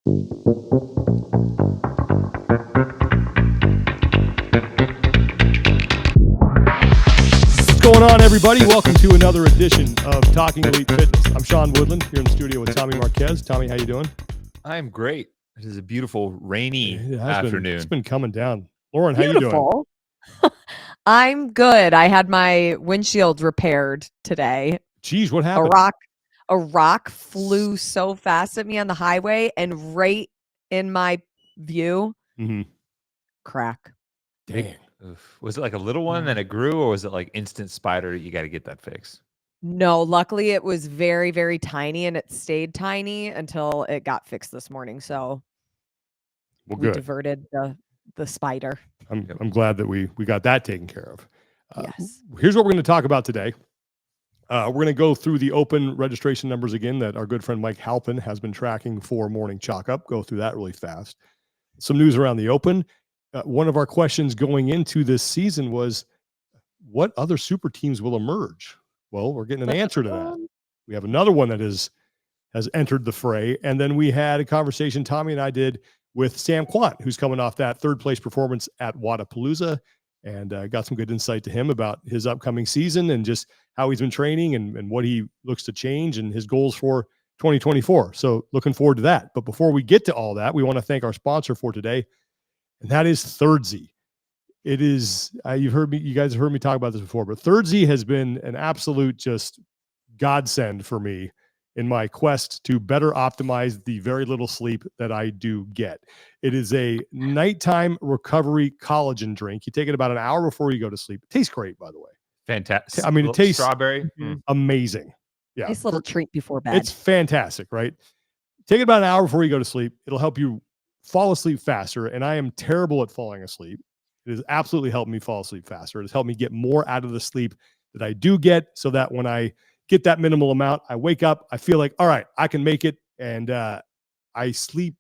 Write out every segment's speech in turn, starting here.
What's going on, everybody? Welcome to another edition of Talking Elite Fitness. I'm Sean Woodland here in the studio with Tommy Marquez. Tommy, how you doing? I'm great. It is a beautiful rainy afternoon. It's been coming down. Lauren, how you doing? I'm good. I had my windshield repaired today. Geez, what happened? A rock flew so fast at me on the highway and right in my view. Crack. Dang. Was it like a little one and then it grew, or was it like instant spider? You got to get that fixed. No, luckily it was very, very tiny, and it stayed tiny until it got fixed this morning. So we diverted the spider. I'm glad that we got that taken care of. Yes. Here's what we're going to talk about today. We're going to go through the open registration numbers again that our good friend Mike Halpin has been tracking for Morning Chalk Up. Go through that really fast. Some news around the open. One of our questions going into this season was, what other super teams will emerge? Well, we're getting an answer to that. We have another one that has entered the fray. And then we had a conversation Tommy and I did with Sam Kwant, who's coming off that third place performance at Wodapalooza, and got some good insight to him about his upcoming season and just how he's been training and what he looks to change and his goals for 2024. So looking forward to that. But before we get to all that, we want to thank our sponsor for today, and that is Thirdsy. It is, you guys have heard me talk about this before, but Thirdsy has been an absolute just godsend for me in my quest to better optimize the very little sleep that I do get. It is a nighttime recovery collagen drink. You take it about an hour before you go to sleep. It tastes great, by the way. Fantastic. I mean, it tastes strawberry. Amazing. Yeah. Nice little treat before bed. It's fantastic, right? Take it about an hour before you go to sleep. It'll help you fall asleep faster. And I am terrible at falling asleep. It has absolutely helped me fall asleep faster. It has helped me get more out of the sleep that I do get, so that when I get that minimal amount, I wake up, I feel like, all right, I can make it. And I sleep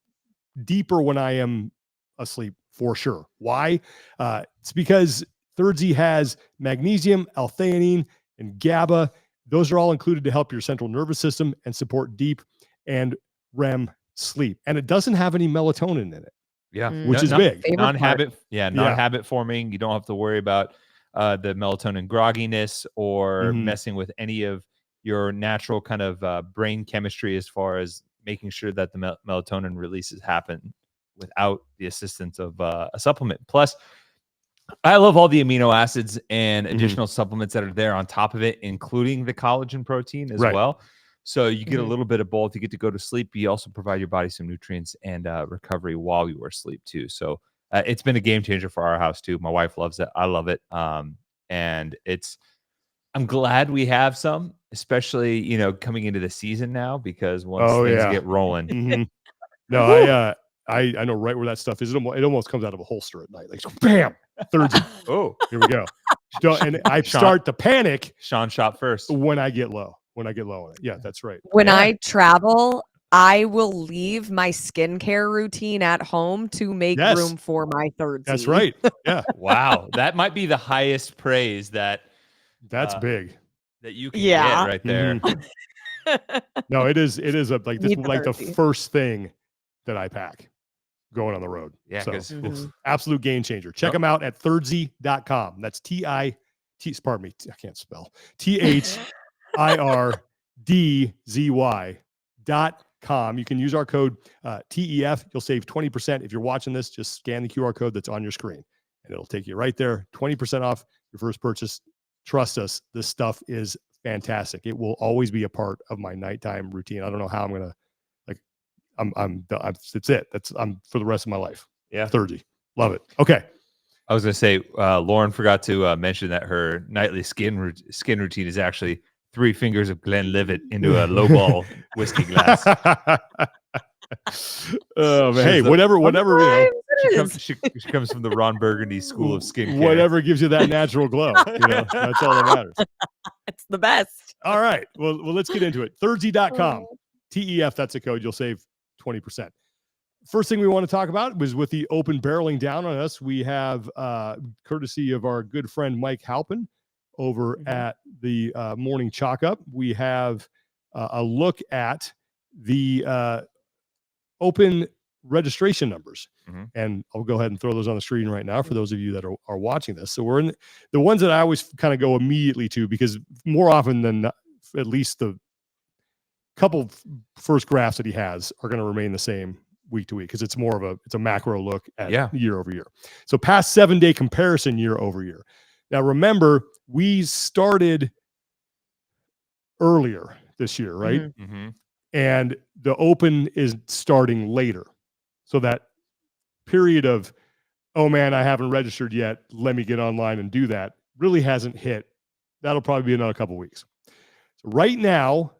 deeper when I am asleep for sure. Why? It's because Thirdsy has magnesium, L-theanine, and GABA. Those are all included to help your central nervous system and support deep and REM sleep. And it doesn't have any melatonin in it. Yeah, which is big. Non-habit forming. You don't have to worry about the melatonin grogginess or messing with any of your natural kind of brain chemistry as far as making sure that the melatonin releases happen without the assistance of a supplement. Plus, I love all the amino acids and additional supplements that are there on top of it, including the collagen protein as well. So you get a little bit of both. You get to go to sleep. You also provide your body some nutrients and recovery while you are asleep too. So it's been a game changer for our house too. My wife loves it. I love it. And I'm glad we have some, especially, coming into the season now, because once things get rolling. No, I know right where that stuff is. It almost comes out of a holster at night. Like, bam, Thirdsy. Oh, here we go. And I start to panic. Sean shot first. When I get low on it. Yeah, that's right. When I travel, I will leave my skincare routine at home to make room for my Thirdsy. That's right. Yeah. Wow. That might be the highest praise that's big. That you can get right there. No, it is like this is like the first thing that I pack going on the road. Yeah, so absolute game changer. Check them out at thirdsy.com. That's pardon me, I can't spell. THIRDZY.com. You can use our code TEF. You'll save 20%. If you're watching this, just scan the QR code that's on your screen and it'll take you right there. 20% off your first purchase. Trust us, this stuff is fantastic. It will always be a part of my nighttime routine. I don't know how I'm going to, it's it. I'm for the rest of my life. Yeah. Thirdsy. Love it. Okay. I was going to say, Lauren forgot to mention that her nightly skin routine is actually 3 fingers of Glenlivet into a lowball whiskey glass. Hey, whatever. She comes from the Ron Burgundy school of skincare. Whatever gives you that natural glow. That's all that matters. It's the best. All right. Well, let's get into it. Thirdsy.com. TEF, that's a code. You'll save 20%. First thing we want to talk about was with the open barreling down on us. We have, courtesy of our good friend Mike Halpin over at the Morning Chalk Up, we have a look at the open registration numbers. And I'll go ahead and throw those on the screen right now for those of you that are watching this. So we're in the ones that I always kind of go immediately to, because more often than not, at least the couple first graphs that he has are going to remain the same week to week, because it's more of a macro look at year over year. So past 7-day comparison year over year. Now remember, we started earlier this year, right? And the open is starting later. So that period of, oh man, I haven't registered yet, let me get online and do that, really hasn't hit. That'll probably be another couple of weeks. So right now,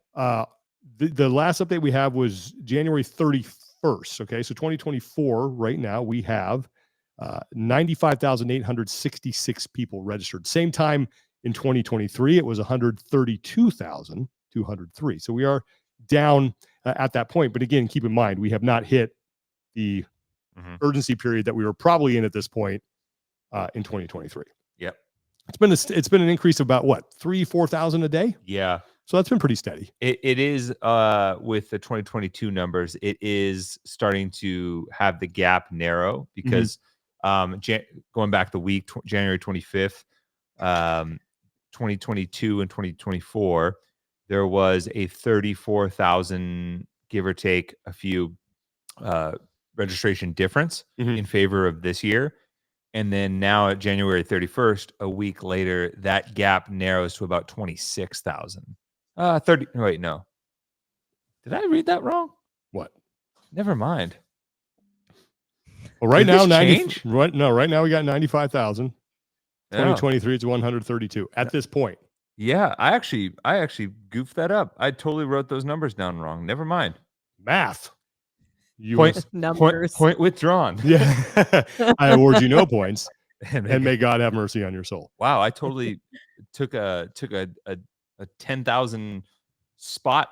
the last update we have was January 31st. Okay, so 2024, right now, we have 95,866 people registered. Same time in 2023, it was 132,203. So we are down at that point. But again, keep in mind, we have not hit the urgency period that we were probably in at this point in 2023. Yep. It's been an increase of about what, 3,000-4,000 a day? Yeah. So that's been pretty steady. It is with the 2022 numbers, it is starting to have the gap narrow, because going back the week, January 25th, 2022 and 2024, there was a 34,000, give or take a few, registration difference in favor of this year. And then now at January 31st, a week later, that gap narrows to about 26,000. 30. Wait, no. Did I read that wrong? What? Never mind. Well, right now, right now we got 95,000. 2023, it's 132 at this point. Yeah, I actually goofed that up. I totally wrote those numbers down wrong. Never mind. Math. Point withdrawn. Yeah. I award you no points. And may God have mercy on your soul. Wow, I totally took a 10,000 spot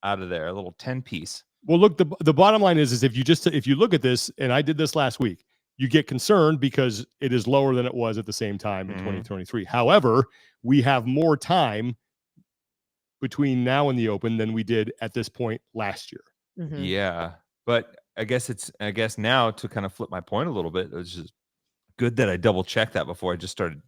out of there, a little 10 piece. Well, look, the bottom line is if you look at this, and I did this last week, you get concerned because it is lower than it was at the same time in 2023. However, we have more time between now and the open than we did at this point last year. Yeah, but I guess now, to kind of flip my point a little bit, it was just good that I double checked that before I just started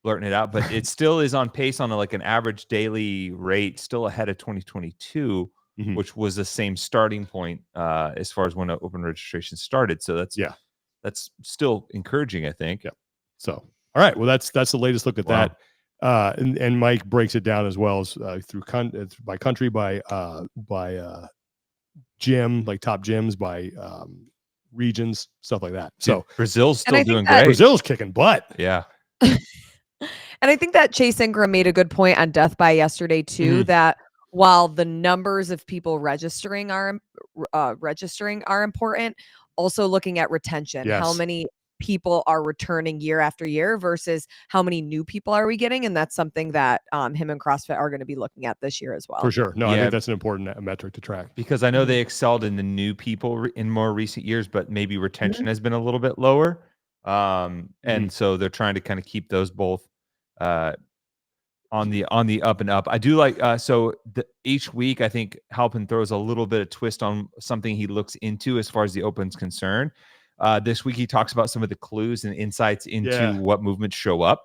blurting it out. But it still is on pace on an average daily rate, still ahead of 2022, which was the same starting point as far as when open registration started. So that's still encouraging, I think. Yeah. So, all right. Well, that's the latest look at that. And Mike breaks it down as well as through by country, by gym, like top gyms, by regions, stuff like that. So Brazil's still doing great. Brazil's kicking butt. Yeah. And I think that Chase Ingram made a good point on Death by yesterday too, that while the numbers of people registering are important, also looking at retention, how many people are returning year after year versus how many new people are we getting. And that's something that him and CrossFit are going to be looking at this year as well. For sure. No, I think that's an important metric to track. Because I know they excelled in the new people in more recent years, but maybe retention has been a little bit lower. And so they're trying to kind of keep those both on the up and up. I do like each week I think Halpin throws a little bit of twist on something he looks into as far as the open's concerned. This week he talks about some of the clues and insights into what movements show up.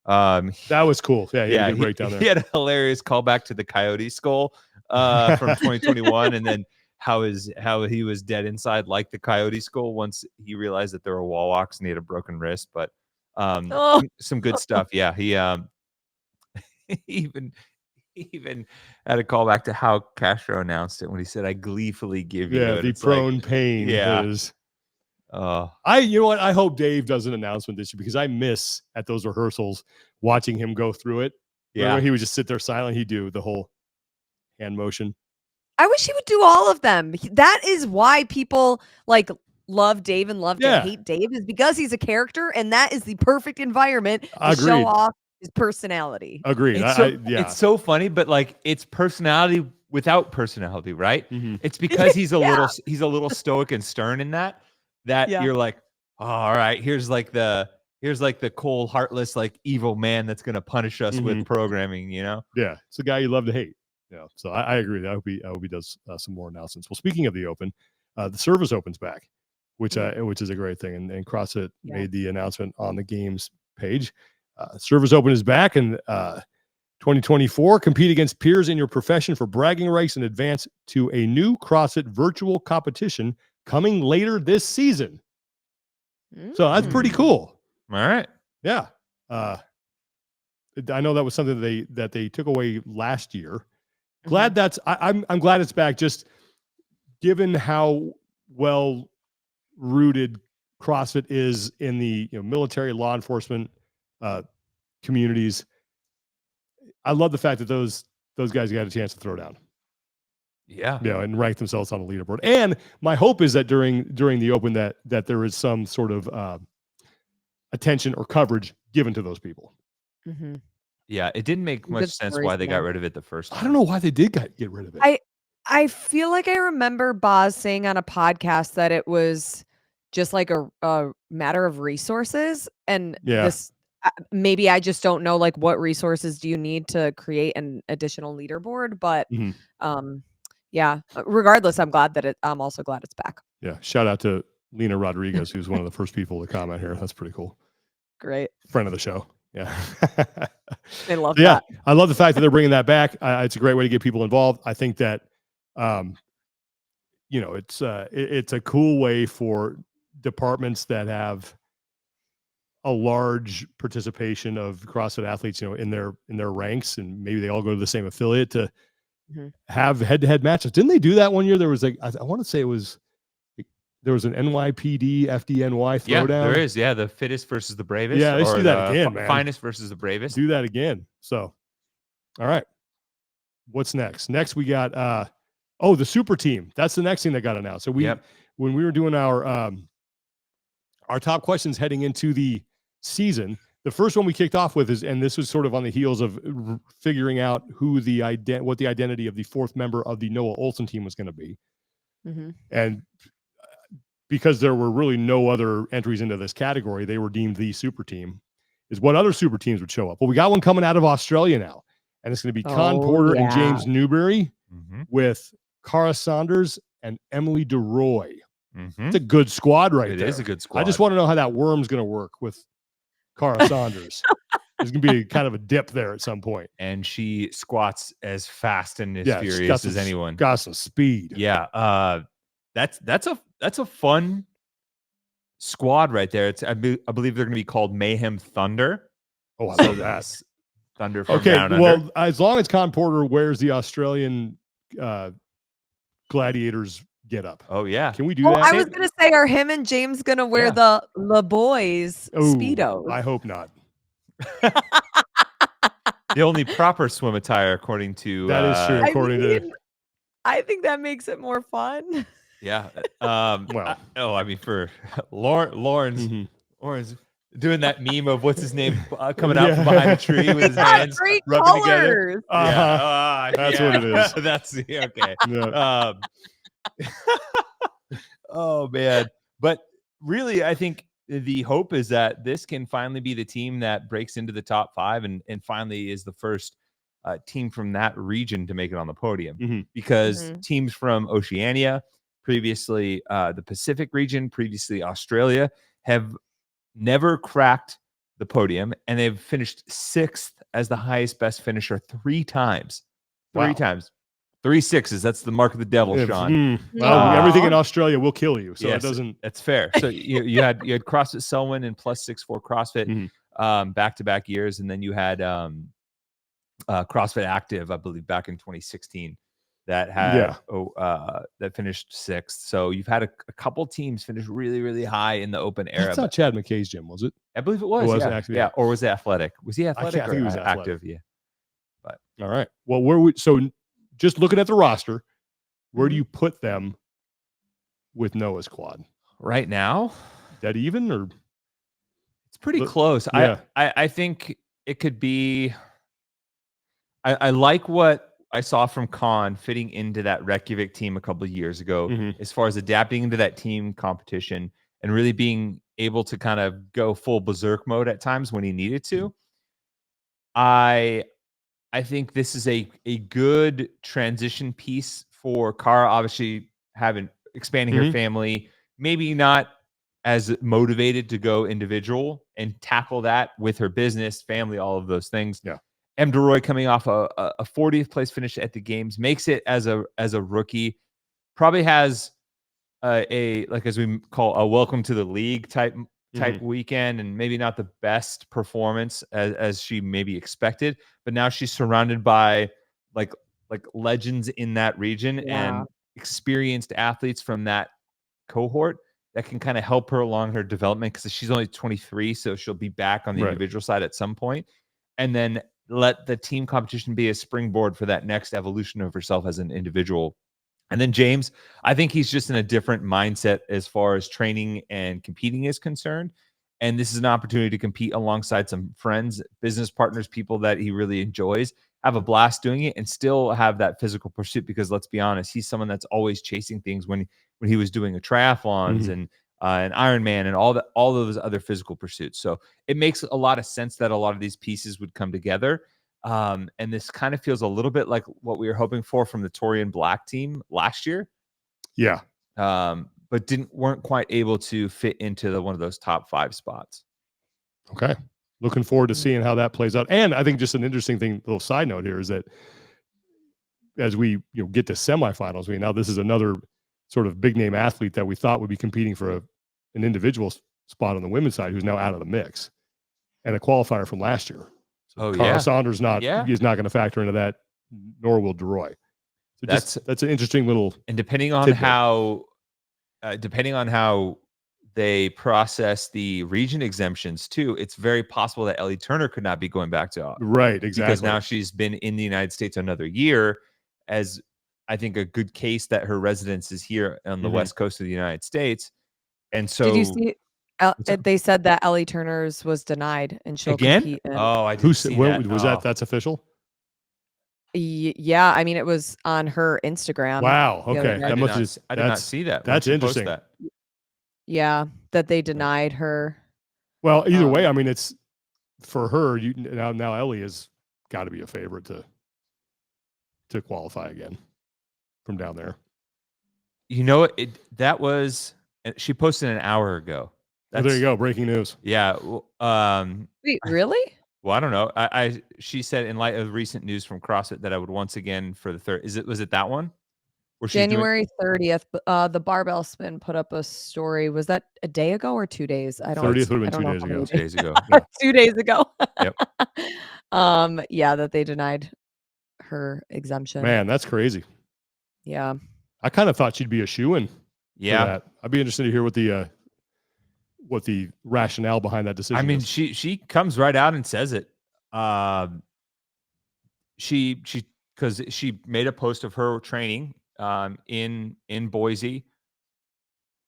That was cool. Yeah, he had a good breakdown there. He had a hilarious callback to the coyote skull from 2021, and then how he was dead inside like the coyote skull once he realized that there were wall walks and he had a broken wrist. But some good stuff. Yeah, he even had a callback to how Castro announced it when he said, "I gleefully give you." Yeah, the prone pain. Is. You know what? I hope Dave does an announcement this year, because I miss at those rehearsals watching him go through it. Yeah, he would just sit there silent. He'd do the whole hand motion. I wish he would do all of them. That is why people love Dave and love to hate Dave, is because he's a character, and that is the perfect environment to show off his personality. Agreed. It's so funny, but it's personality without personality, right? It's because he's a little stoic and stern in that you're like, oh, all right, here's the cold, heartless, evil man that's gonna punish us with programming, Yeah, it's the guy you love to hate. Yeah, so I agree. I hope he does some more announcements. Well, speaking of the open, the Service Open's back, which is a great thing. And CrossFit made the announcement on the games page. Service Open is back, and 2024, compete against peers in your profession for bragging rights and advance to a new CrossFit virtual competition coming later this season. So that's pretty cool. All right. Yeah. I know that was something that they took away last year. Glad I'm glad it's back, just given how well rooted CrossFit is in the military, law enforcement communities. I love the fact that those guys got a chance to throw down. Yeah. And rank themselves on the leaderboard. And my hope is that during the Open that there is some sort of attention or coverage given to those people. Yeah, it didn't make much sense why they got rid of it the first time. I don't know why they did get rid of it. I feel like I remember Boz saying on a podcast that it was just like a matter of resources, and this maybe I just don't know like what resources do you need to create an additional leaderboard, but regardless, I'm also glad it's back. Yeah, shout out to Lena Rodriguez, who's one of the first people to comment here. That's pretty cool. Great friend of the show. Yeah. I love that. I love the fact that they're bringing that back. It's a great way to get people involved. I think that, it's a cool way for departments that have a large participation of CrossFit athletes, in their ranks, and maybe they all go to the same affiliate to have head-to-head matches. Didn't they do that one year? There was I want to say there was an NYPD FDNY throwdown. Yeah, there is. Yeah, the fittest versus the bravest. Yeah, let's do that again, man. Finest versus the bravest. Do that again. So, all right. What's next? Next, we got the super team. That's the next thing that got announced. So when we were doing our top questions heading into the season, the first one we kicked off with and this was sort of on the heels of figuring out what the identity of the fourth member of the Noah Olson team was going to be, and because there were really no other entries into this category, they were deemed the super team, is what other super teams would show up. Well, we got one coming out of Australia now, and it's going to be Con Porter and James Newberry with Cara Saunders and Emily DeRoy. It's a good squad there. It is a good squad. I just want to know how that worm's going to work with Cara Saunders. There's going to be kind of a dip there at some point. And she squats as fast and as furious as anyone. Got some speed. Yeah. That's a fun squad right there. I believe they're going to be called Mayhem Thunder. Oh, I love that. Thunder from down under. Well, as long as Con Porter wears the Australian gladiators get up. Oh yeah. Can we do that? I was going to say, are him and James going to wear the Boys Speedos? I hope not. The only proper swim attire, according to that is true. I think that makes it more fun. Yeah. For Lauren's doing that meme of what's his name coming out from behind a tree with his hands rubbing together. That's what it is. That's okay. Yeah. Oh man. But really, I think the hope is that this can finally be the team that breaks into the top 5 and finally is the first team from that region to make it on the podium, because teams from Oceania, previously the Pacific region, previously Australia, have never cracked the podium, and they've finished 6th as the highest best finisher 3 times. 3 times. 3 6s. That's the mark of the devil, Sean. Everything in Australia will kill you. So yes, it doesn't. That's fair. So you had CrossFit Selwyn and +6'4" CrossFit back-to-back years, and then you had CrossFit Active, I believe, back in 2016 that had that finished 6th. So you've had a couple teams finish really, really high in the open era. That's not Chad McKay's gym, was it? I believe it was. Yeah. Or was it Athletic? Was he Athletic? I think he was Active. Yeah. But all right. Well, just looking at the roster, where do you put them with Noah's quad right now? Dead even, or it's pretty close. Yeah. I think it could be. I like what I saw from Con fitting into that Reykjavik team a couple of years ago, as far as adapting into that team competition and really being able to kind of go full berserk mode at times when he needed to. I think this is a good transition piece for Cara, obviously having expanding her family, maybe not as motivated to go individual and tackle that with her business, family, all of those things. Yeah. M. DeRoy coming off a 40th place finish at the games, makes it as a rookie, probably has as we call a welcome to the league type weekend, and maybe not the best performance as she maybe expected, but now she's surrounded by like legends in that region and experienced athletes from that cohort that can kind of help her along her development, because she's only 23, so she'll be back on the individual side at some point, and then let the team competition be a springboard for that next evolution of herself as an individual. And then James, I think he's just in a different mindset as far as training and competing is concerned. And this is an opportunity to compete alongside some friends, business partners, people that he really enjoys, have a blast doing it, and still have that physical pursuit. Because let's be honest, he's someone that's always chasing things when he was doing a triathlons and an Ironman and all those other physical pursuits. So it makes a lot of sense that a lot of these pieces would come together. And this kind of feels a little bit like what we were hoping for from the Torian Black team last year. Yeah. But weren't quite able to fit into one of those top 5 spots. Okay. Looking forward to seeing how that plays out. And I think just an interesting thing, little side note here, is that as we get to semifinals, now this is another sort of big name athlete that we thought would be competing for an individual spot on the women's side, who's now out of the mix, and a qualifier from last year. So Carl Saunders is not going to factor into that, nor will DeRoy. So that's an interesting little. And depending on how they process the region exemptions too, it's very possible that Ellie Turner could not be going back to right, exactly, because now she's been in the United States another year, as I think a good case that her residence is here on the West Coast of the United States. And so, did you see? They said that Ellie Turner's was denied, and she'll compete. I didn't see that. Was that? That's official. Yeah, I mean, it was on her Instagram. Wow. Okay, I did not see that. That's interesting. That? Yeah, that they denied her. Well, either way, I mean, it's for her. Now Ellie has got to be a favorite to qualify again from down there. That was, she posted an hour ago. There you go. Breaking news. Yeah. Wait, really? Well, I don't know. She said, in light of recent news from CrossFit, that I would once again for the third. Was it that one? January 30th. The barbell spin put up a story. Was that a day ago or 2 days? I don't. 30th would have been 2 days ago. 2 days ago. 2 days ago. Yep. Yeah, that they denied her exemption. Man, that's crazy. Yeah. I kind of thought she'd be a shoo-in. Yeah. I'd be interested to hear what the rationale behind that decision. I mean, is. she comes right out and says it. Because she made a post of her training in Boise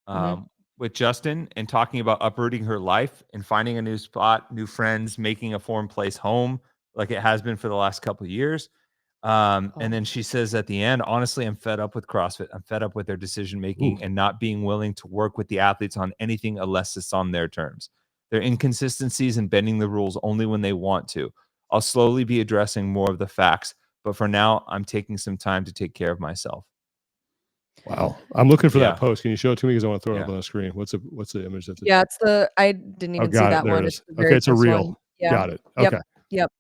with Justin, and talking about uprooting her life and finding a new spot, new friends, making a foreign place home, like it has been for the last couple of years. And then she says at the end, honestly, I'm fed up with CrossFit. I'm fed up with their decision making and not being willing to work with the athletes on anything unless it's on their terms. Their inconsistencies and bending the rules only when they want to. I'll slowly be addressing more of the facts, but for now, I'm taking some time to take care of myself. Wow. I'm looking for that post. Can you show it to me? Because I want to throw it up on the screen. What's the image? That's it's I didn't even see that one. It's a reel. Yeah. Got it. Okay. Yep.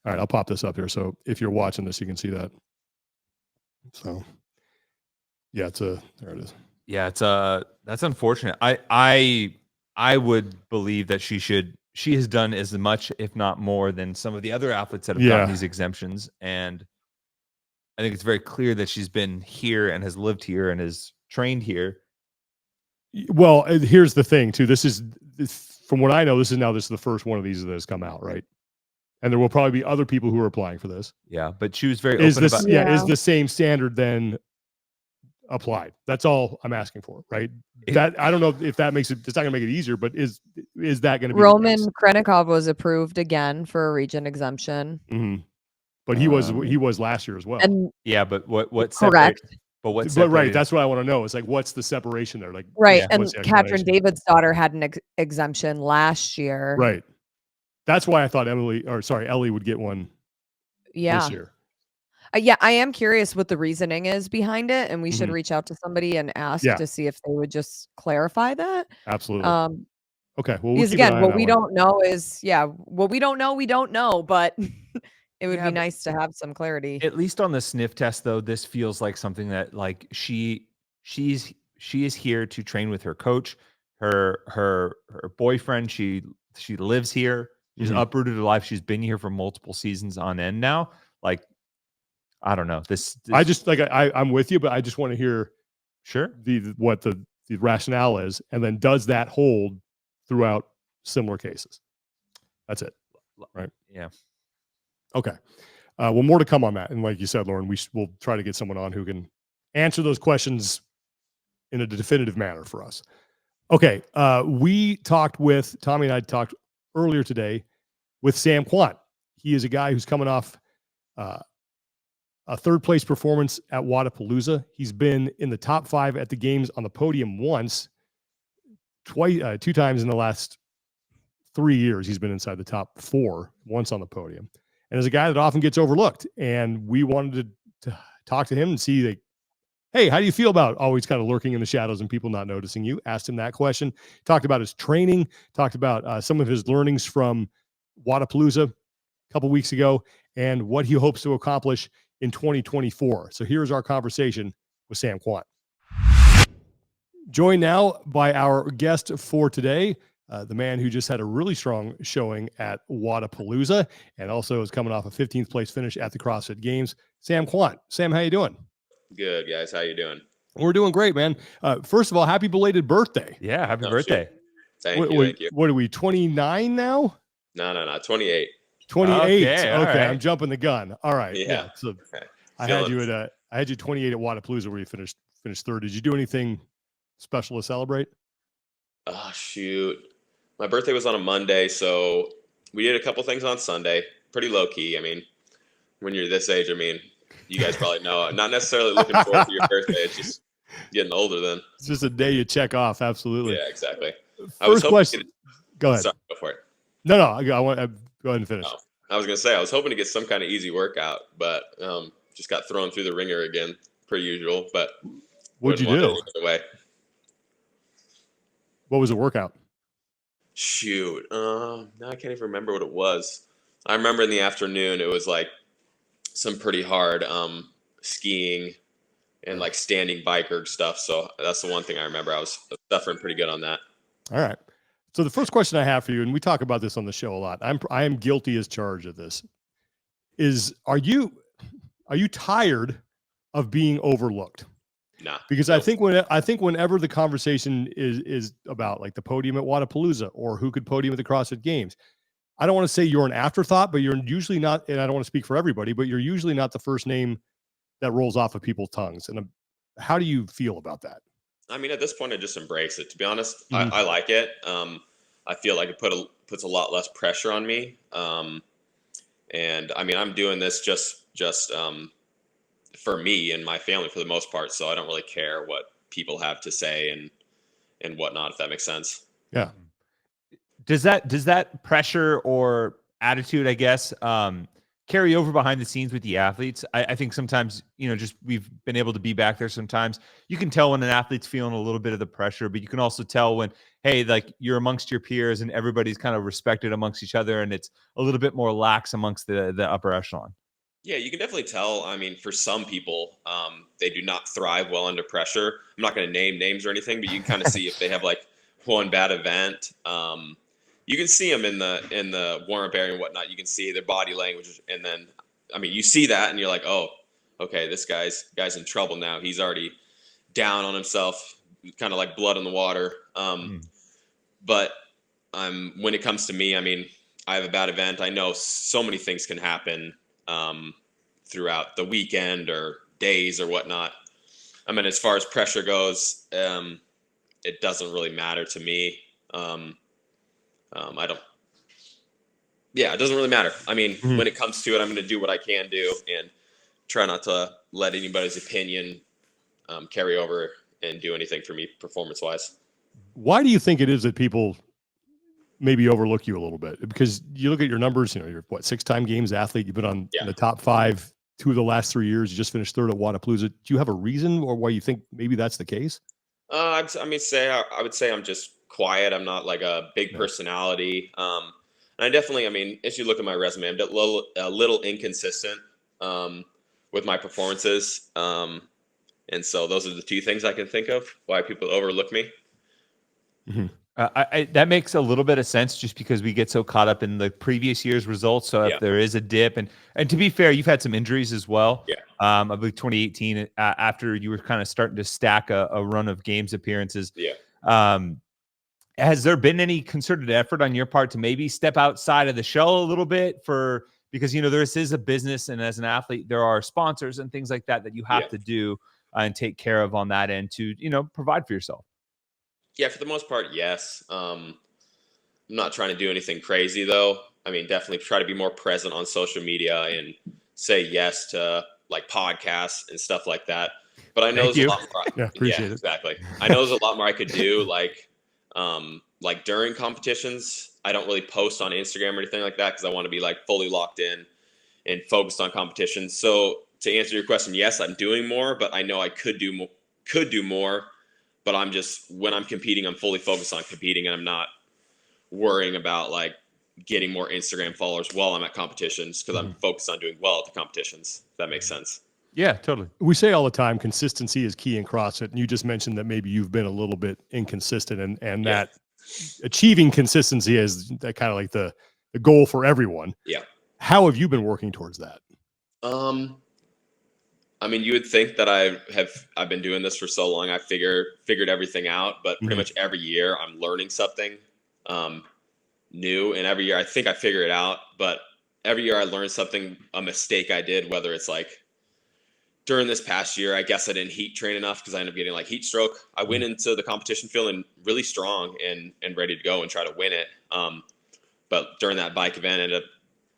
All right, I'll pop this up here. So if you're watching this, you can see that. So yeah, there it is. Yeah, that's unfortunate. I would believe that she has done as much, if not more, than some of the other athletes that have gotten these exemptions. And I think it's very clear that she's been here and has lived here and has trained here. Well, here's the thing too. This is from what I know, this is the first one of these that has come out, right? And there will probably be other people who are applying for this. Yeah, but she was very open about. Is the same standard then applied? That's all I'm asking for, right? That I don't know if that makes it. It's not going to make it easier, but is that going to be? Roman Krenikov was approved again for a region exemption. But he was last year as well. And but what? Correct. But right, that's what I want to know. It's like, what's the separation there? Like, right, and Katrin David's daughter had an exemption last year. Right. That's why I thought Ellie would get one this year. Yeah, I am curious what the reasoning is behind it, and we should Mhm. reach out to somebody and ask Yeah. to see if they would just clarify that. Absolutely. Um, Okay. Well, we'll because keep an again, eye on what that we one. don't know is what we don't know, we don't know, but it would Yeah, be but nice to have some clarity. at least on the sniff test, though, this feels like something that like she is here to train with her coach, her boyfriend. She lives here. She's Mhm. uprooted her life. She's been here for multiple seasons on end now. Like, I don't know. This I just like I'm with you, but I just want to hear sure. what the rationale is, and then does that hold throughout similar cases? That's it. Right. Yeah. Okay. Well, more to come on that. And like you said, Lauren, we'll try to get someone on who can answer those questions in a definitive manner for us. Okay. We talked with Tommy and I talked earlier today with Sam Kwant. He is a guy who's coming off a third place performance at Wodapalooza. He's been in the top 5 at the games on the podium once, twice, 2 times in the last 3 years. He's been inside the top 4 once on the podium, and is a guy that often gets overlooked. And we wanted to talk to him and see, like, hey, how do you feel about always kind of lurking in the shadows and people not noticing you? Asked him that question. Talked about his training. Talked about some of his learnings from Wodapalooza a couple weeks ago, and what he hopes to accomplish in 2024. So here's our conversation with Sam Kwant. Joined now by our guest for today, the man who just had a really strong showing at Wodapalooza and also is coming off a 15th place finish at the CrossFit Games, Sam Kwant. Sam, how you doing? Good, guys. How you doing? We're doing great, man. First of all, happy belated birthday. Yeah. Happy birthday. Shoot. Thank you. What are we, 29 now? No. 28. 28. Okay, all right. I'm jumping the gun. All right. Yeah. So Okay. I had you 28 at Wodapalooza where you finished third. Did you do anything special to celebrate? Oh, shoot. My birthday was on a Monday, so we did a couple things on Sunday. Pretty low key. I mean, when you're this age, I mean, you guys probably know. Not necessarily looking forward to your birthday. It's just getting older then. It's just a day you check off. Absolutely. Yeah, exactly. First question. Go ahead. Sorry, go for it. No. I want to go ahead and finish. Oh, I was going to say, I was hoping to get some kind of easy workout, but just got thrown through the ringer again, per usual. But What'd you do? Way. What was the workout? Shoot. Now I can't even remember what it was. I remember in the afternoon, it was like some pretty hard skiing and like standing bike erg stuff. So that's the one thing I remember. I was suffering pretty good on that. All right. So the first question I have for you, and we talk about this on the show a lot, I am guilty as charged of this, is are you tired of being overlooked? Nah. Because I think whenever the conversation is about like the podium at Wodapalooza or who could podium at the CrossFit Games, I don't want to say you're an afterthought, but you're usually not, and I don't want to speak for everybody, but you're usually not the first name that rolls off of people's tongues. And how do you feel about that? I mean, at this point, I just embrace it. To be honest, I like it. I feel like it puts a lot less pressure on me. And I mean, I'm doing this just for me and my family for the most part. So I don't really care what people have to say and whatnot, if that makes sense. Yeah. Does that pressure or attitude, I guess, carry over behind the scenes with the athletes? I think sometimes, just we've been able to be back there sometimes. You can tell when an athlete's feeling a little bit of the pressure, but you can also tell when, hey, like you're amongst your peers and everybody's kind of respected amongst each other and it's a little bit more lax amongst the upper echelon. Yeah, you can definitely tell. I mean, for some people, they do not thrive well under pressure. I'm not going to name names or anything, but you can kind of see if they have like one bad event. You can see them in the warm-up area and whatnot. You can see their body language, and then, I mean, you see that, and you're like, oh, okay, this guy's in trouble now. He's already down on himself, kind of like blood in the water. But when it comes to me, I mean, I have a bad event. I know so many things can happen throughout the weekend or days or whatnot. I mean, as far as pressure goes, it doesn't really matter to me. It doesn't really matter. I mean, when it comes to it, I'm going to do what I can do and try not to let anybody's opinion carry over and do anything for me performance-wise. Why do you think it is that people maybe overlook you a little bit? Because you look at your numbers, you're what, 6-time games athlete. You've been in the top 5 2 of the last 3 years, you just finished third at Wodapalooza. Do you have a reason or why you think maybe that's the case? I would say I'm just quiet. I'm not like a big personality. And I definitely, I mean, as you look at my resume, I'm a little inconsistent with my performances. And so those are the 2 things I can think of why people overlook me. Mm-hmm. That makes a little bit of sense just because we get so caught up in the previous year's results. So if there is a dip, and to be fair, you've had some injuries as well. Yeah. I believe 2018, after you were kind of starting to stack a run of games appearances. Yeah. Has there been any concerted effort on your part to maybe step outside of the shell a little bit because, this is a business, and as an athlete, there are sponsors and things like that you have to do and take care of on that end to, provide for yourself? Yeah, for the most part, yes. I'm not trying to do anything crazy though. I mean, definitely try to be more present on social media and say yes to like podcasts and stuff like that. But I know there's a lot more. Appreciate it. Exactly. I know there's a lot more I could do. Like during competitions, I don't really post on Instagram or anything like that because I want to be like fully locked in and focused on competitions. So to answer your question, yes, I'm doing more, but I know I could do more. But when I'm competing, I'm fully focused on competing, and I'm not worrying about like getting more Instagram followers while I'm at competitions because I'm focused on doing well at the competitions. If that makes sense. Yeah, totally. We say all the time, consistency is key in CrossFit. And you just mentioned that maybe you've been a little bit inconsistent and that achieving consistency is that kind of like the goal for everyone. Yeah. How have you been working towards that? I mean, you would think that I've been doing this for so long. I figured everything out, but pretty much every year I'm learning something new, and every year I think I figure it out. But every year I learn something, a mistake I did, whether it's like during this past year, I guess I didn't heat train enough because I ended up getting like heat stroke. I went into the competition feeling really strong and ready to go and try to win it. But during that bike event, I ended up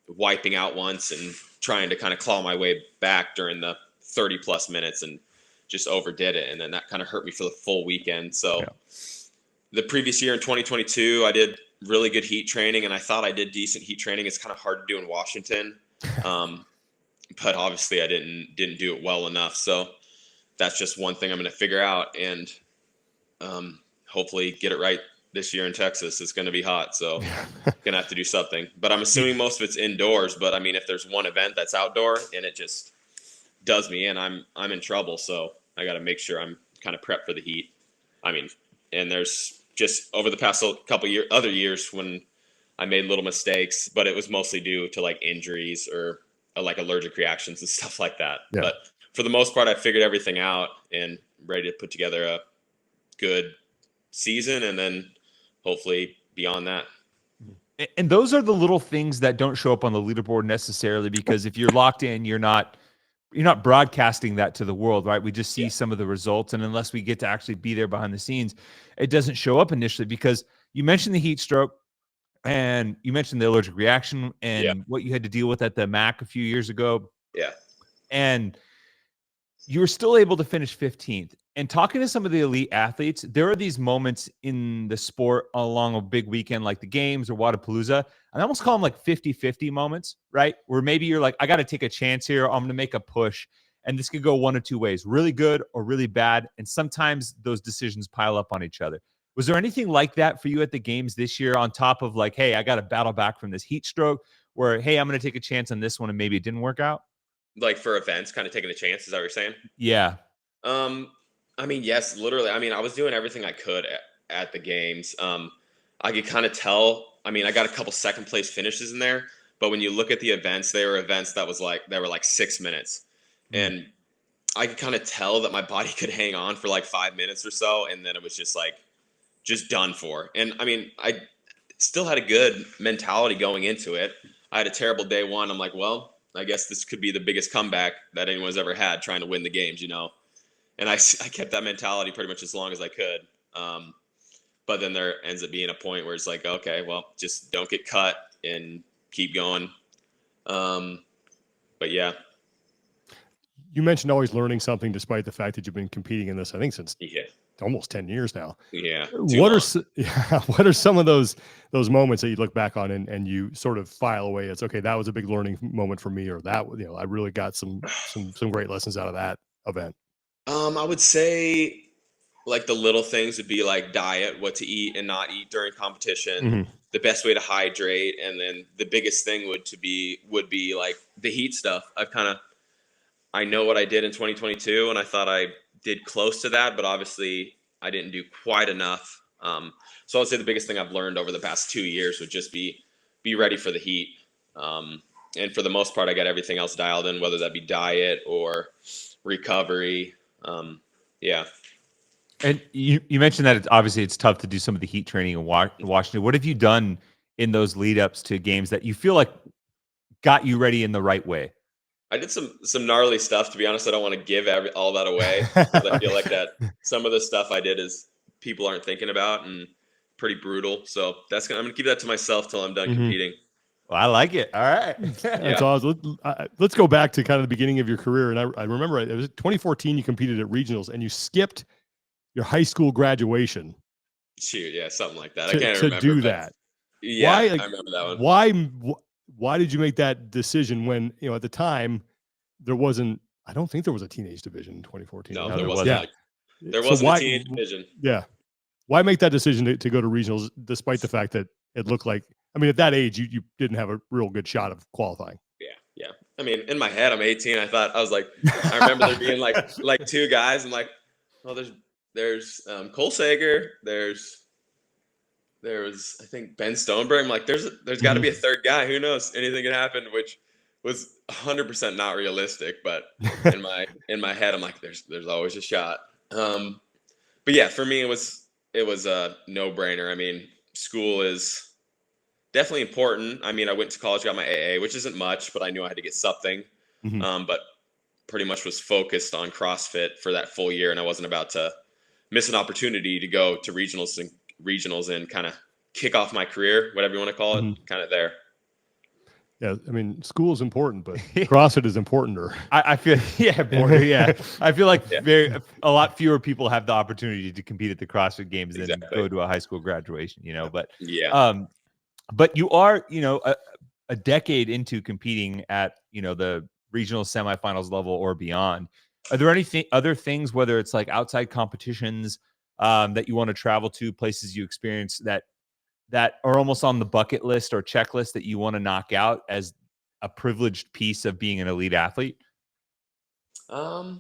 wiping out once and trying to kind of claw my way back during the 30 plus minutes and just overdid it. And then that kind of hurt me for the full weekend. So the previous year in 2022, I did really good heat training, and I thought I did decent heat training. It's kind of hard to do in Washington. But obviously I didn't do it well enough. So that's just one thing I'm going to figure out and hopefully get it right this year in Texas. It's going to be hot, so going to have to do something. But I'm assuming most of it's indoors. But I mean, if there's one event that's outdoor and it just does me in, I'm in trouble. So I got to make sure I'm kind of prepped for the heat. I mean, and there's just over the past couple other years when I made little mistakes, but it was mostly due to like injuries or like allergic reactions and stuff like that. Yeah. But for the most part, I figured everything out and ready to put together a good season and then hopefully beyond that. And those are the little things that don't show up on the leaderboard necessarily, because if you're locked in, you're not broadcasting that to the world, right? We just see some of the results. And unless we get to actually be there behind the scenes, it doesn't show up initially, because you mentioned the heat stroke and you mentioned the allergic reaction and what you had to deal with at the MAC a few years ago. Yeah. And you were still able to finish 15th. And talking to some of the elite athletes, there are these moments in the sport along a big weekend like the games or Wodapalooza. I almost call them like 50-50 moments, right? Where maybe you're like, I got to take a chance here. I'm going to make a push. And this could go one of two ways, really good or really bad. And sometimes those decisions pile up on each other. Was there anything like that for you at the games this year, on top of like, hey, I got to battle back from this heat stroke, where, hey, I'm going to take a chance on this one and maybe it didn't work out? Like for events, kind of taking a chance, is that what you're saying? Yeah. I mean, yes, literally. I mean, I was doing everything I could at the games. I could kind of tell. I mean, I got a couple second place finishes in there, but when you look at the events, they were events that were like 6 minutes, and I could kind of tell that my body could hang on for like 5 minutes or so, and then it was just done for. And I mean, I still had a good mentality going into it. I had a terrible day one. I'm like, well, I guess this could be the biggest comeback that anyone's ever had trying to win the games, you know? And I kept that mentality pretty much as long as I could. But then there ends up being a point where it's like, okay, well, just don't get cut and keep going. But yeah. You mentioned always learning something despite the fact that you've been competing in this, I think, since almost 10 years now. Yeah. What are some of those moments that you look back on and you sort of file away? It's okay, that was a big learning moment for me, or that, I really got some great lessons out of that event. I would say like the little things would be like diet, what to eat and not eat during competition, the best way to hydrate, and then the biggest thing would be like the heat stuff. I know what I did in 2022, and I thought I did close to that, but obviously I didn't do quite enough. So I would say the biggest thing I've learned over the past 2 years would just be ready for the heat. And for the most part, I got everything else dialed in, whether that be diet or recovery. Yeah. And you mentioned that it's tough to do some of the heat training in Washington. What have you done in those lead ups to games that you feel like got you ready in the right way? I did some gnarly stuff. To be honest, I don't want to give all that away. I feel like that some of the stuff I did is people aren't thinking about and pretty brutal. So I'm gonna keep that to myself till I'm done competing. Well, I like it. All right. That's awesome. Let's go back to kind of the beginning of your career. And I remember it was 2014. You competed at regionals and you skipped your high school graduation. Shoot, yeah, something like that. I can't remember. To do that. Yeah, I remember that one. Why did you make that decision when, at the time there wasn't, I don't think there was a teenage division in 2014. No, there wasn't. Yeah. There wasn't a teenage division. Yeah. Why make that decision to go to regionals despite the fact that it looked like, at that age, you didn't have a real good shot of qualifying? Yeah. I mean, in my head, I'm 18. I was like, I remember there being like two guys. I'm like, well, there's Cole Sager. There was, I think, Ben Stoneberg. I'm like, there's got to be a third guy. Who knows? Anything can happen, which was 100% not realistic. But in my head, I'm like, there's always a shot. But yeah, for me, it was a no-brainer. I mean, school is definitely important. I mean, I went to college, got my AA, which isn't much, but I knew I had to get something. But pretty much was focused on CrossFit for that full year, and I wasn't about to miss an opportunity to go to regionals and kind of kick off my career, whatever you want to call it, kind of there. Yeah, I mean, school is important, but CrossFit is importanter. I feel, yeah. I feel like a lot fewer people have the opportunity to compete at the CrossFit Games than go to a high school graduation, But but you are, a decade into competing at, the regional semifinals level or beyond. Are there any other things, whether it's like outside competitions that you want to travel to, places you experience that are almost on the bucket list or checklist that you want to knock out as a privileged piece of being an elite athlete? That's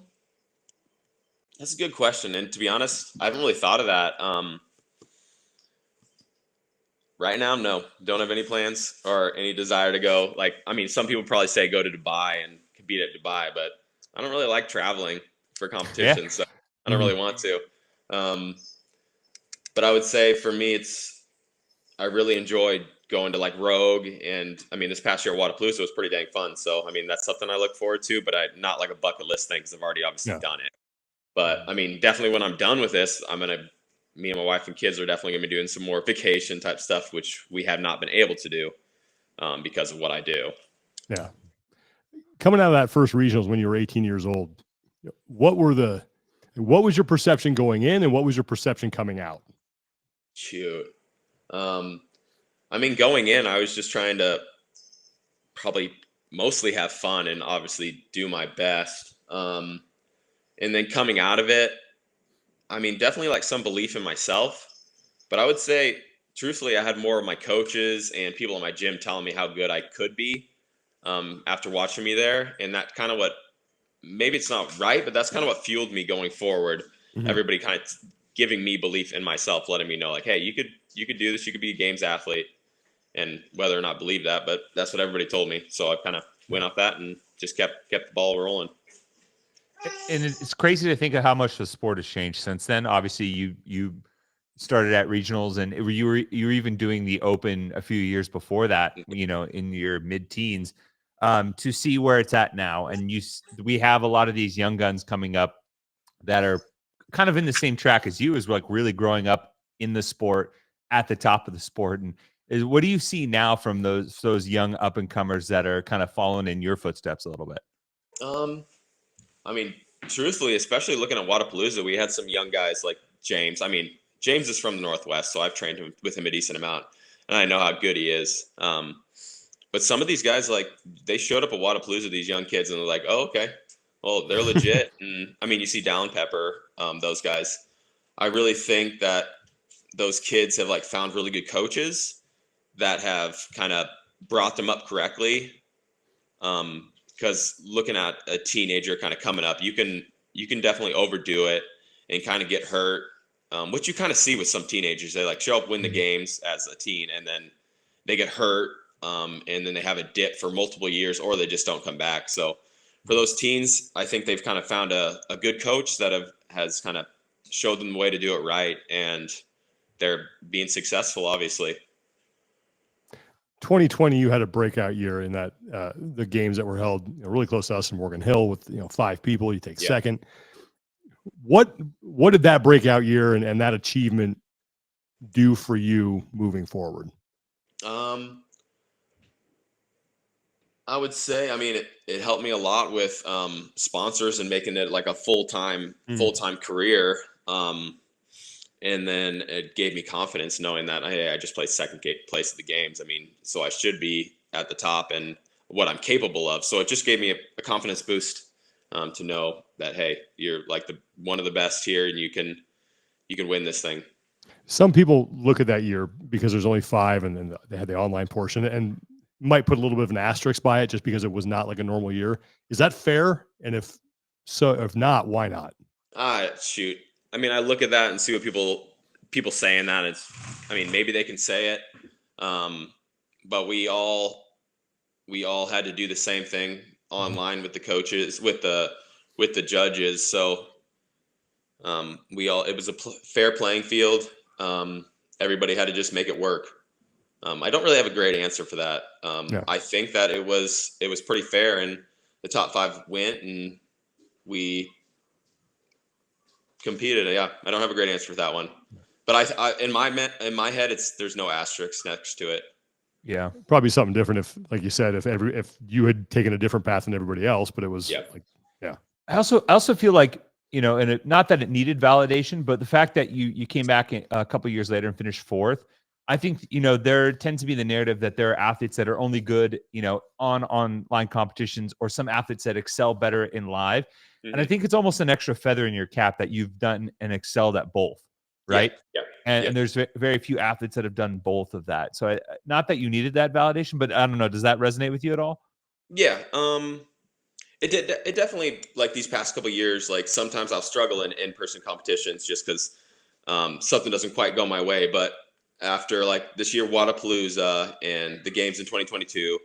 a good question. And to be honest, I haven't really thought of that. Right now, no, don't have any plans or any desire to go. Like, I mean, some people probably say go to Dubai and compete at Dubai, but I don't really like traveling for competition, so I don't really want to. But I would say for me, I really enjoyed going to like Rogue, and I mean, this past year at Wodapalooza was pretty dang fun. So I mean, that's something I look forward to, but not like a bucket list thing because I've already obviously done it. But I mean, definitely when I'm done with this, me and my wife and kids are definitely gonna be doing some more vacation type stuff, which we have not been able to do because of what I do. Yeah. Coming out of that first regionals when you were 18 years old, what was your perception going in and what was your perception coming out? Shoot. I mean, going in, I was just trying to probably mostly have fun and obviously do my best. And then coming out of it, I mean, definitely like some belief in myself, but I would say truthfully, I had more of my coaches and people in my gym telling me how good I could be after watching me there. And that kind of maybe it's not right, but that's kind of what fueled me going forward. Everybody kind of giving me belief in myself, letting me know like, hey, you could do this. You could be a games athlete, and whether or not believe that, but that's what everybody told me. So I kind of went off that and just kept the ball rolling. And it's crazy to think of how much the sport has changed since then. Obviously you started at regionals and you were even doing the open a few years before that, in your mid-teens, to see where it's at now. And we have a lot of these young guns coming up that are kind of in the same track as you, as like really growing up in the sport at the top of the sport. And what do you see now from those young up and comers that are kind of following in your footsteps a little bit? I mean, truthfully, especially looking at Wodapalooza, we had some young guys like James. I mean, James is from the Northwest, so I've trained with him a decent amount, and I know how good he is. But some of these guys, like, they showed up at Wodapalooza, these young kids, and they're like, oh, okay, well, they're legit. And I mean, you see Down Pepper, those guys. I really think that those kids have like found really good coaches that have kind of brought them up correctly. Because looking at a teenager kind of coming up, you can definitely overdo it and kind of get hurt. Which you kind of see with some teenagers. They like show up, win the games as a teen, and then they get hurt. And then they have a dip for multiple years, or they just don't come back. So for those teens, I think they've kind of found a good coach that has kind of showed them the way to do it right, and they're being successful, obviously. 2020, you had a breakout year in that the games that were held really close to us in Morgan Hill with 5 people. You take second. What did that breakout year and that achievement do for you moving forward? I would say, I mean, it helped me a lot with sponsors and making it like a full-time career. And then it gave me confidence knowing that, hey, I just placed second place at the games. I mean, so I should be at the top and what I'm capable of. So it just gave me a confidence boost to know that, hey, you're like one of the best here, and you can win this thing. Some people look at that year because there's only 5, and then they had the online portion, and might put a little bit of an asterisk by it just because it was not like a normal year. Is that fair? And if not, why not? Shoot. I mean, I look at that and see what people saying that. I mean, maybe they can say it, but we all had to do the same thing online with the coaches, with the judges. So it was a fair playing field. Everybody had to just make it work. I don't really have a great answer for that. I think that it was pretty fair, and the top 5 went, and we competed. Yeah, I don't have a great answer for that one, but I in my head, there's no asterisk next to it. Yeah, probably something different if, like you said, if you had taken a different path than everybody else, but it was I also feel like, and not that it needed validation, but the fact that you came back a couple years later and finished 4th. I think, there tends to be the narrative that there are athletes that are only good, on online competitions, or some athletes that excel better in live. Mm-hmm. And I think it's almost an extra feather in your cap that you've done and excelled at both. Right. Yeah. And there's very few athletes that have done both of that. So not that you needed that validation, but I don't know. Does that resonate with you at all? Yeah. It definitely, like these past couple of years, like sometimes I'll struggle in-person competitions just because something doesn't quite go my way. But after like this year, Wodapalooza and the games in 2022,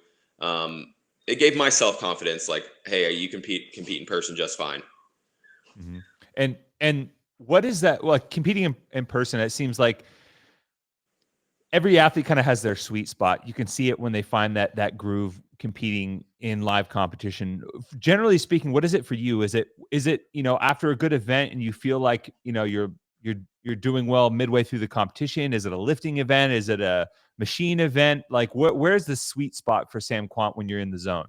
it gave my self-confidence, like, hey, you compete in person just fine. Mm-hmm. And what is that? Well, competing in person, it seems like every athlete kind of has their sweet spot. You can see it when they find that groove competing in live competition. Generally speaking, what is it for you? Is it after a good event and you feel like you're doing well midway through the competition? Is it a lifting event? Is it a machine event? Like where's the sweet spot for Sam Kwant when you're in the zone?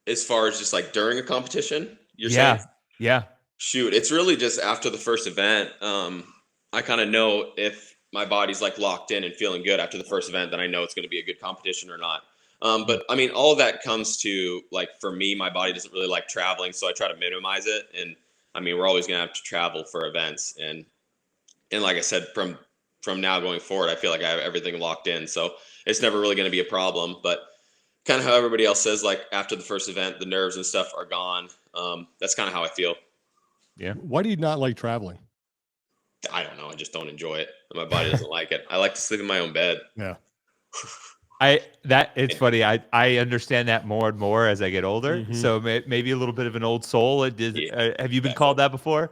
As far as just like during a competition, you're saying? Yeah. Shoot, it's really just after the first event. I kind of know if my body's like locked in and feeling good after the first event, then I know it's going to be a good competition or not. But I mean, all of that comes to, like, for me, my body doesn't really like traveling, so I try to minimize it. And I mean, we're always going to have to travel for events. And like I said, from now going forward, I feel like I have everything locked in. So it's never really going to be a problem. But kind of how everybody else says, like after the first event, the nerves and stuff are gone. That's kind of how I feel. Yeah. Why do you not like traveling? I don't know. I just don't enjoy it. My body doesn't like it. I like to sleep in my own bed. Yeah. It's funny. I understand that more and more as I get older. Mm-hmm. So maybe a little bit of an old soul. Have you been called that before?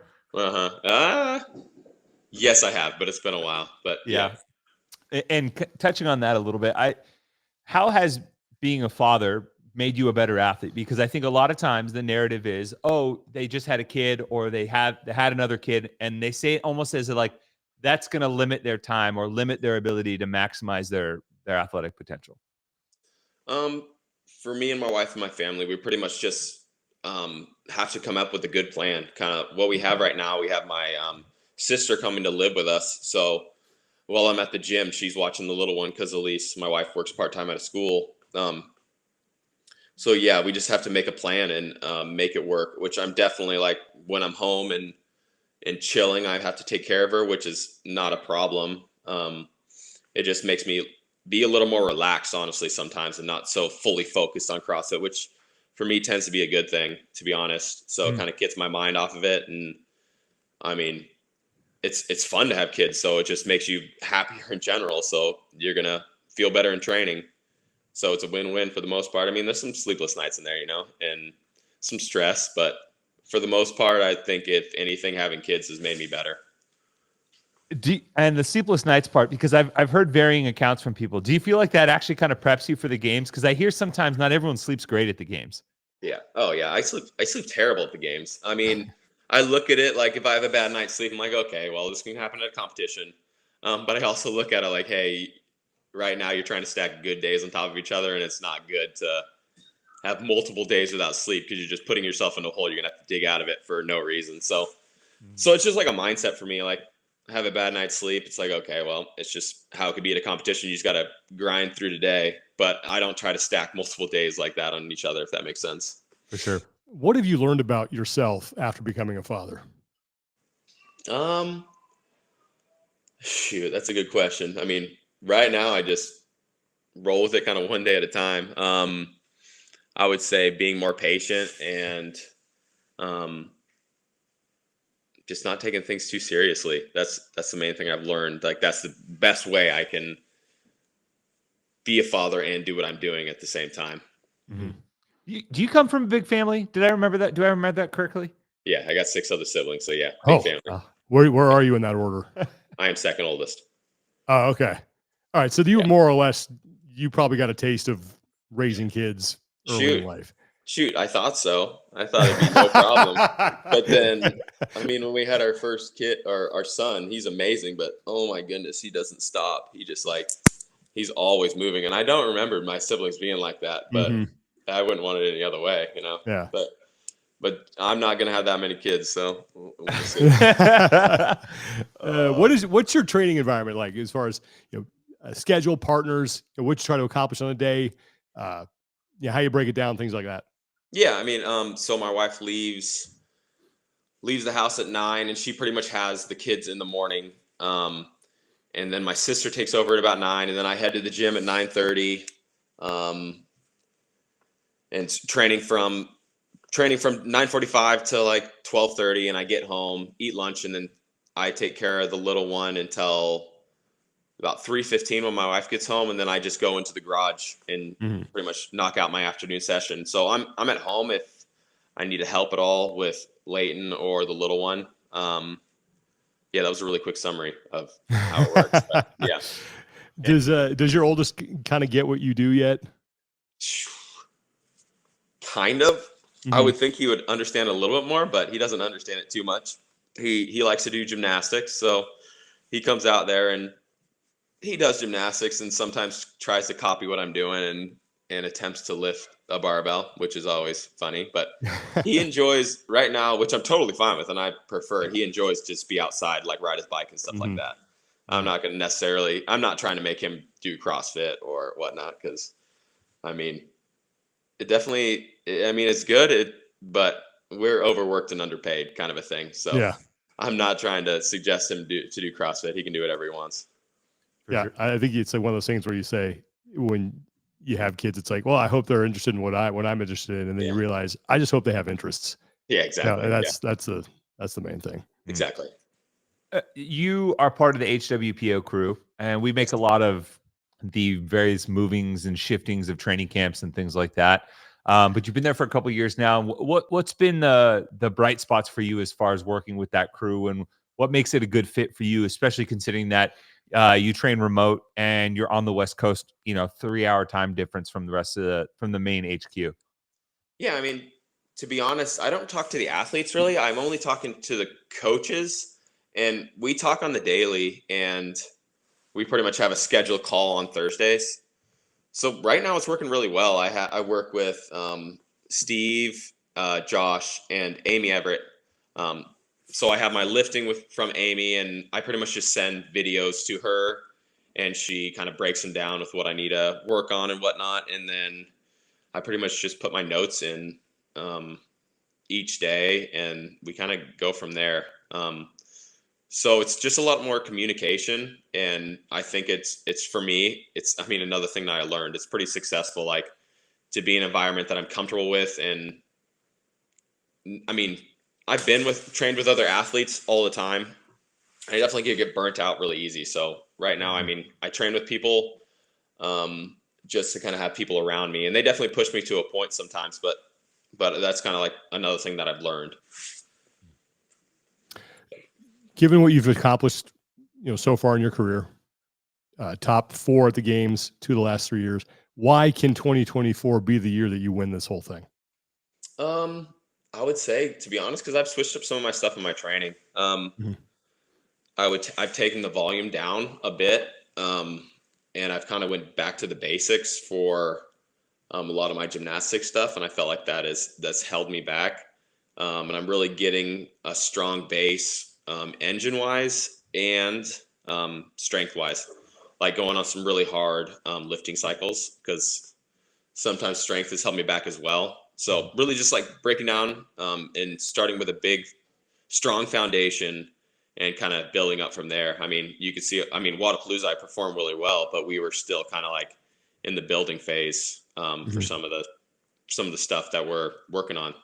Yes, I have, but it's been a while. But yeah. And touching on that a little bit, how has being a father made you a better athlete? Because I think a lot of times the narrative is, oh, they just had a kid, or they had another kid, and they say it almost as like that's going to limit their time or limit their ability to maximize their athletic potential. For me and my wife and my family, we pretty much just have to come up with a good plan. Kind of what we have right now. We have my sister coming to live with us. So while I'm at the gym, she's watching the little one because Elise, my wife, works part-time at a school. So yeah, we just have to make a plan and make it work, which I'm definitely like when I'm home and chilling, I have to take care of her, which is not a problem. It just makes me be a little more relaxed, honestly, sometimes, and not so fully focused on CrossFit, which for me tends to be a good thing, to be honest. So it kind of gets my mind off of it. And I mean, it's fun to have kids, so it just makes you happier in general. So you're going to feel better in training. So it's a win-win for the most part. I mean, there's some sleepless nights in there, and some stress, but for the most part, I think if anything, having kids has made me better. And the sleepless nights part, because I've heard varying accounts from people. Do you feel like that actually kind of preps you for the games? Because I hear sometimes not everyone sleeps great at the games. Yeah. Oh yeah. I sleep terrible at the games. I mean, I look at it like if I have a bad night's sleep, I'm like, okay, well, this can happen at a competition. But I also look at it like, hey, right now you're trying to stack good days on top of each other, and it's not good to have multiple days without sleep because you're just putting yourself in a hole. You're gonna have to dig out of it for no reason. So it's just like a mindset for me. Like, have a bad night's sleep. It's like, okay, well, it's just how it could be at a competition. You just got to grind through today. But I don't try to stack multiple days like that on each other, if that makes sense. For sure. What have you learned about yourself after becoming a father? Shoot, that's a good question. I mean, right now I just roll with it kind of one day at a time. I would say being more patient and just not taking things too seriously. That's the main thing I've learned. Like, that's the best way I can be a father and do what I'm doing at the same time. Mm-hmm. Do you come from a big family? Did I remember that? Do I remember that correctly? Yeah, I got 6 other siblings, so yeah, big family. Where are you in that order? I am second oldest. Oh, okay. All right. So you more or less, you probably got a taste of raising kids early in life. Shoot, I thought so. I thought it'd be no problem. But then, I mean, when we had our first kid, our son, he's amazing, but oh my goodness, he doesn't stop. He just he's always moving. And I don't remember my siblings being like that, but I wouldn't want it any other way, Yeah. But I'm not going to have that many kids, so we'll see. What's your training environment like as far as, schedule, partners, what you try to accomplish on a day, how you break it down, things like that? Yeah, I mean, so my wife leaves the house at 9, and she pretty much has the kids in the morning. And then my sister takes over at about 9, and then I head to the gym at 9:30. And training from 9:45 to like 12:30, and I get home, eat lunch, and then I take care of the little one until about 3:15 when my wife gets home, and then I just go into the garage and pretty much knock out my afternoon session. So I'm at home if I need help at all with Leighton or the little one. Yeah, that was a really quick summary of how it works. But, yeah. Does your oldest kind of get what you do yet? Kind of. I would think he would understand a little bit more, but he doesn't understand it too much. He likes to do gymnastics, so he comes out there and he does gymnastics and sometimes tries to copy what I'm doing and attempts to lift a barbell, which is always funny. But he enjoys right now, which I'm totally fine with, and I prefer it. He enjoys just be outside, like ride his bike and stuff like that. I'm not going to I'm not trying to make him do CrossFit or whatnot, because I mean, it's good, but we're overworked and underpaid kind of a thing. So yeah. I'm not trying to suggest him to do CrossFit. He can do whatever he wants. Sure. I think it's like one of those things where you say, when you have kids, it's like, well, I hope they're interested in what I'm interested in. And then you realize, I just hope they have interests. Yeah, exactly. That's the main thing. Exactly. You are part of the HWPO crew, and we make a lot of the various movings and shiftings of training camps and things like that. But you've been there for a couple of years now. What's been the bright spots for you as far as working with that crew, and what makes it a good fit for you, especially considering that you train remote and you're on the West Coast, 3-hour time difference from the main HQ? Yeah, I mean, to be honest, I don't talk to the athletes really. I'm only talking to the coaches, and we talk on the daily, and we pretty much have a scheduled call on Thursdays. So right now it's working really well. I work with Steve, Josh, and Amy Everett. So I have my lifting from Amy, and I pretty much just send videos to her, and she kind of breaks them down with what I need to work on and whatnot. And then I pretty much just put my notes in each day, and we kind of go from there. So it's just a lot more communication, and I think it's for me, I mean, another thing that I learned, it's pretty successful, like to be in an environment that I'm comfortable with. And I mean, I've been trained with other athletes all the time. I definitely can get burnt out really easy. So right now, I mean, I train with people just to kind of have people around me, and they definitely push me to a point sometimes, but that's kind of like another thing that I've learned. Given what you've accomplished, so far in your career, top 4 at the games 2 of the last 3 years, why can 2024 be the year that you win this whole thing? I would say, to be honest, because I've switched up some of my stuff in my training. I've taken the volume down a bit, and I've kind of went back to the basics for a lot of my gymnastics stuff, and I felt like that's held me back. And I'm really getting a strong base, engine wise and strength wise, like going on some really hard lifting cycles, because sometimes strength has held me back as well. So really just like breaking down and starting with a big, strong foundation and kind of building up from there. I mean, you could see, Wodapalooza, I performed really well, but we were still kind of like in the building phase for some of the stuff that we're working on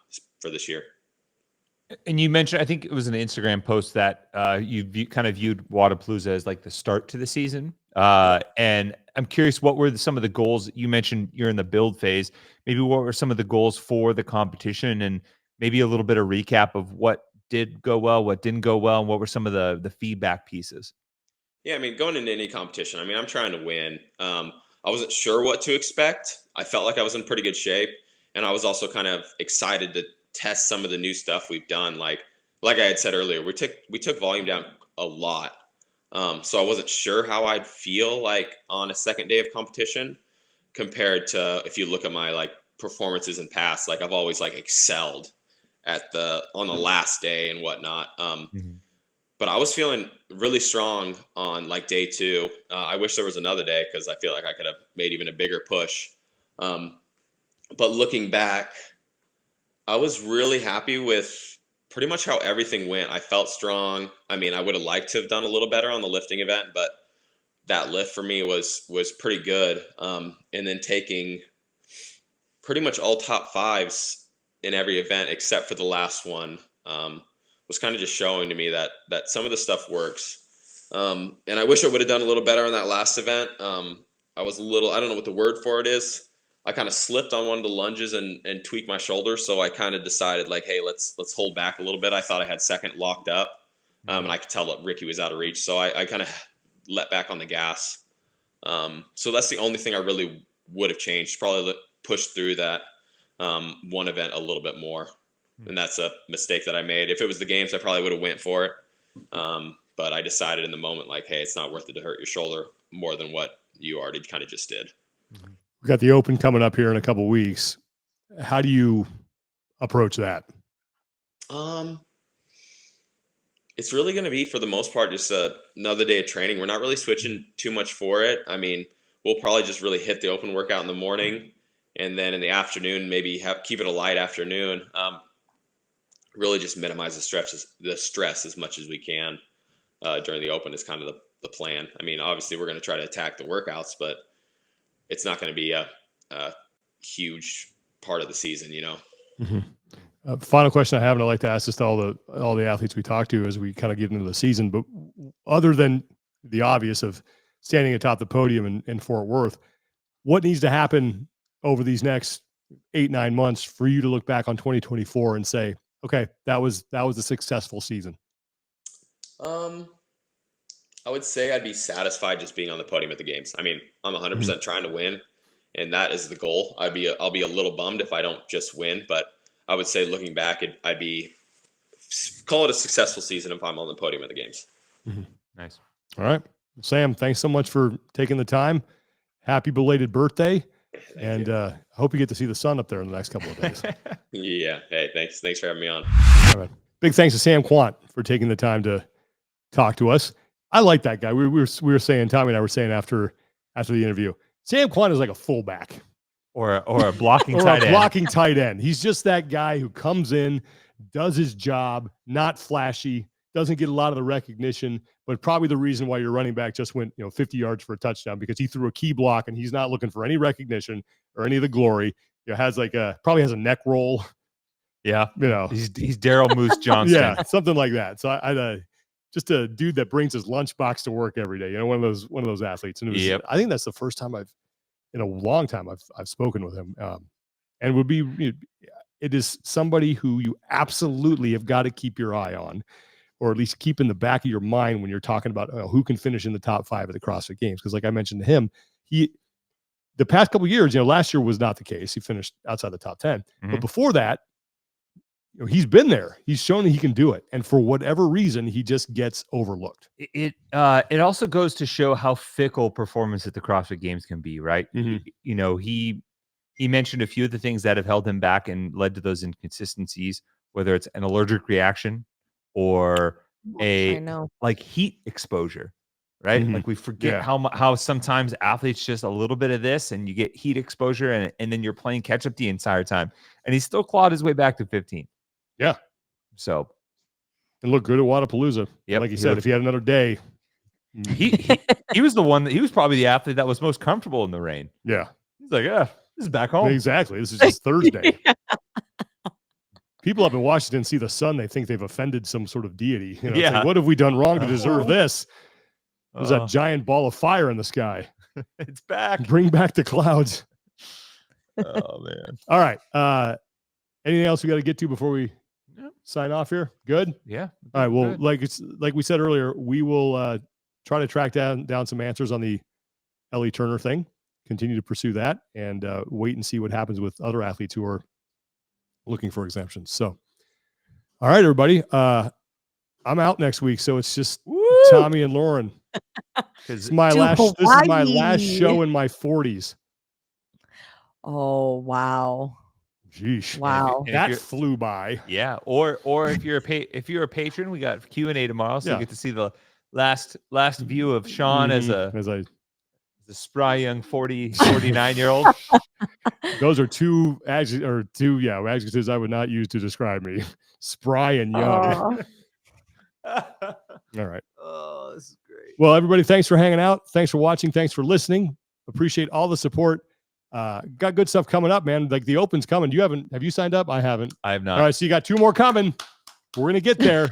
for this year. And you mentioned, I think it was an Instagram post that you kind of viewed Wodapalooza as like the start to the season. And I'm curious, what were some of the goals? You mentioned you're in the build phase. Maybe what were some of the goals for the competition, and maybe a little bit of recap of what did go well, what didn't go well, and what were some of the feedback pieces? Yeah, I mean, going into any competition, I mean, I'm trying to win. I wasn't sure what to expect. I felt like I was in pretty good shape, and I was also kind of excited to test some of the new stuff we've done. Like I had said earlier, we took volume down a lot. So I wasn't sure how I'd feel like on a second day of competition compared to if you look at my like performances in past. Like I've always like excelled on the last day and whatnot. But I was feeling really strong on like day 2. I wish there was another day, because I feel like I could have made even a bigger push. But looking back, I was really happy with pretty much how everything went. I felt strong. I mean, I would have liked to have done a little better on the lifting event, but that lift for me was pretty good. And then taking pretty much all top 5s in every event except for the last one was kind of just showing to me that some of the stuff works. And I wish I would have done a little better on that last event. I was I don't know what the word for it is. I kind of slipped on one of the lunges and tweaked my shoulder. So I kind of decided like, hey, let's hold back a little bit. I thought I had second locked up, and I could tell that Ricky was out of reach. So I kind of let back on the gas. So that's the only thing I really would have changed. Probably pushed through that one event a little bit more. And that's a mistake that I made. If it was the games, I probably would have went for it. But I decided in the moment, like, hey, it's not worth it to hurt your shoulder more than what you already kind of just did. We've got the Open coming up here in a couple of weeks. How do you approach that? It's really going to be, for the most part, just another day of training. We're not really switching too much for it. I mean, we'll probably just really hit the Open workout in the morning, and then in the afternoon, maybe keep it a light afternoon. Really just minimize the stress as much as we can during the Open is kind of the plan. I mean, obviously, we're going to try to attack the workouts, but it's not going to be a huge part of the season, Final question I have, and I like to ask this to all the athletes we talk to as we kind of get into the season. But other than the obvious of standing atop the podium in Fort Worth, what needs to happen over these next 8-9 months for you to look back on 2024 and say, okay, that was a successful season? I would say I'd be satisfied just being on the podium at the games. I mean, I'm 100% trying to win, and that is the goal. I'll be a little bummed if I don't just win, but I would say looking back, I'd call it a successful season if I'm on the podium at the games. Nice. All right. Sam, thanks so much for taking the time. Happy belated birthday. And I hope you get to see the sun up there in the next couple of days. Yeah. Hey, thanks for having me on. All right. Big thanks to Sam Kwant for taking the time to talk to us. I like that guy. We were saying, Tommy and I were saying after the interview, Sam Kwant is like a fullback or a blocking or tight a end. blocking tight end. He's just that guy who comes in, does his job, not flashy, doesn't get a lot of the recognition, but probably the reason why your running back just went 50 yards for a touchdown, because he threw a key block and he's not looking for any recognition or any of the glory. Has probably has a neck roll. Yeah, he's Daryl Moose Johnson. Yeah, something like that. So I just a dude that brings his lunchbox to work every day. One of those athletes. And I think that's the first time in a long time I've spoken with him. And it is somebody who you absolutely have got to keep your eye on, or at least keep in the back of your mind when you're talking about who can finish in the top 5 of the CrossFit Games. Because like I mentioned to him, the past couple of years, last year was not the case. He finished outside the top 10. Mm-hmm. But before that, he's been there. He's shown that he can do it. And for whatever reason, he just gets overlooked. It also goes to show how fickle performance at the CrossFit Games can be, right? Mm-hmm. He mentioned a few of the things that have held him back and led to those inconsistencies, whether it's an allergic reaction or heat exposure, right? Mm-hmm. Like we forget how sometimes athletes just a little bit of this and you get heat exposure and then you're playing catch up the entire time. And he still clawed his way back to 15. Yeah. So, and look good at Wodapalooza. Yeah, like you said, if he had another day, he was the one he was probably the athlete that was most comfortable in the rain. Yeah. He's like, this is back home. Exactly. This is just Thursday. People up in Washington see the sun. They think they've offended some sort of deity. Like, what have we done wrong to deserve this? There's a giant ball of fire in the sky. It's back. Bring back the clouds. Oh, man. All right. Anything else we got to get to before we sign off here? Good? Yeah. All right. Well, like we said earlier, we will try to track down some answers on the Ellie Turner thing. Continue to pursue that and wait and see what happens with other athletes who are looking for exemptions. So, all right, everybody. I'm out next week, so it's just Tommy and Lauren. This is my last show in my 40s. Oh, wow. Jeez. Wow. That flew by. Yeah. Or if you're a patron, we got Q&A tomorrow, so you get to see the last view of Sean as a spry young 49-year-old. Those are two adjectives I would not use to describe me. Spry and young. All right. Oh, this is great. Well, everybody, thanks for hanging out. Thanks for watching. Thanks for listening. Appreciate all the support. Got good stuff coming up, man. Like the Open's coming. Have you signed up? I haven't. I have not. All right, so you got 2 more coming. We're going to get there.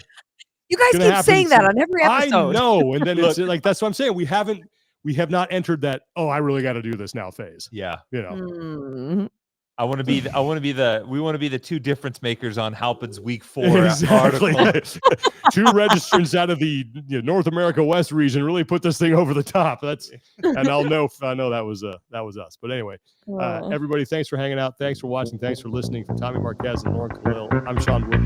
You guys keep saying that on every episode. I know. And then it's like, that's what I'm saying. We have not entered that, I really got to do this now phase. Yeah. Mm-hmm. We want to be the 2 difference makers on Halpin's week 4 exactly. 2 registrants out of the North America West region really put this thing over the top. And I'll know if I know that was us. But anyway, everybody, thanks for hanging out. Thanks for watching. Thanks for listening. For Tommy Marquez and Lauren Khalil, I'm Sean Woodley.